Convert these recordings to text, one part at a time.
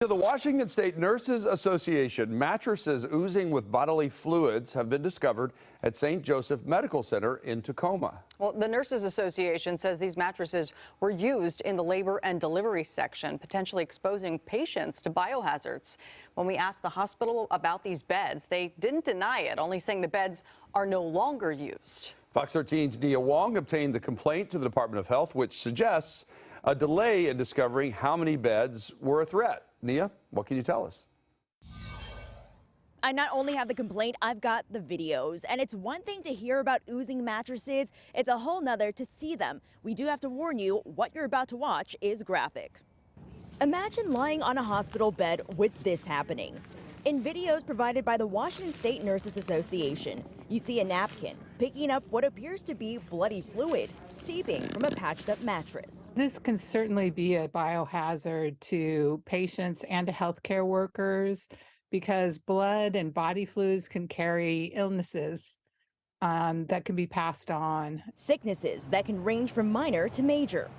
To the Washington State Nurses Association, mattresses oozing with bodily fluids have been discovered at St. Joseph Medical Center in Tacoma. Well, the Nurses Association says these mattresses were used in the labor and delivery section, potentially exposing patients to biohazards. When we asked the hospital about these beds, they didn't deny it, only saying the beds are no longer used. Fox 13's Nia Wong obtained the complaint to the Department of Health, which suggests a delay in discovering how many beds were a threat. Nia, what can you tell us? I not only have the complaint, I've got the videos. And it's one thing to hear about oozing mattresses, it's a whole nother to see them. We do have to warn you, what you're about to watch is graphic. Imagine lying on a hospital bed with this happening. In videos provided by the Washington State Nurses Association, you see a napkin picking up what appears to be bloody fluid seeping from a patched up mattress. This can certainly be a biohazard to patients and to healthcare workers because blood and body fluids can carry illnesses that can be passed on. Sicknesses that can range from minor to major.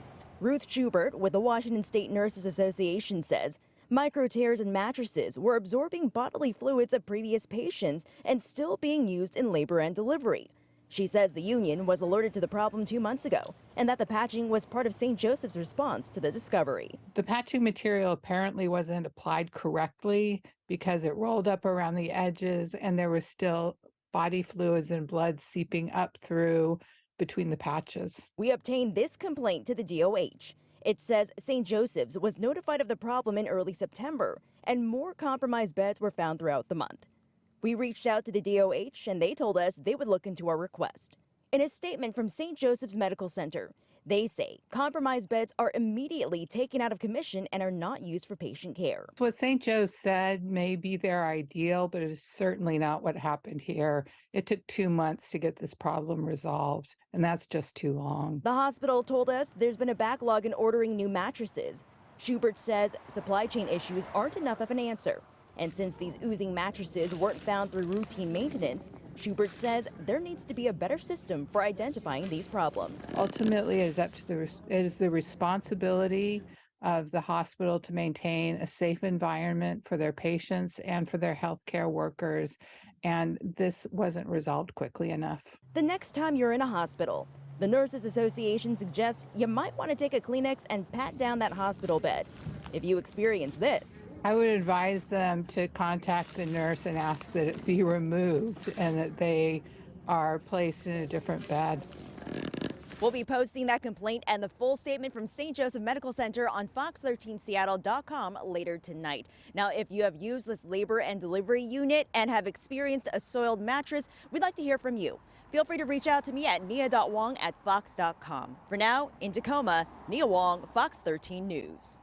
Ruth Schubert with the Washington State Nurses Association says micro tears in mattresses were absorbing bodily fluids of previous patients and still being used in labor and delivery. She says the union was alerted to the problem 2 months ago and that the patching was part of St. Joseph's response to the discovery. The patching material apparently wasn't applied correctly because it rolled up around the edges and there was still body fluids and blood seeping up through between the patches. We obtained this complaint to the DOH. It says St. Joseph's was notified of the problem in early September, and more compromised beds were found throughout the month. We reached out to the DOH, and they told us they would look into our request. In a statement from St. Joseph's Medical Center, they say compromised beds are immediately taken out of commission and are not used for patient care. What St. Joe said may be their ideal, but it is certainly not what happened here. It took 2 months to get this problem resolved, and that's just too long. The hospital told us there's been a backlog in ordering new mattresses. Schubert says supply chain issues aren't enough of an answer. And since these oozing mattresses weren't found through routine maintenance, Schubert says there needs to be a better system for identifying these problems. Ultimately, it is the responsibility of the hospital to maintain a safe environment for their patients and for their healthcare workers, and this wasn't resolved quickly enough. The next time you're in a hospital, the Nurses Association suggests you might want to take a Kleenex and pat down that hospital bed. If you experience this, I would advise them to contact the nurse and ask that it be removed and that they are placed in a different bed. We'll be posting that complaint and the full statement from St. Joseph Medical Center on fox13seattle.com later tonight. Now, if you have used this labor and delivery unit and have experienced a soiled mattress, we'd like to hear from you. Feel free to reach out to me at nia.wong@fox.com. For now, in Tacoma, Nia Wong, Fox 13 News.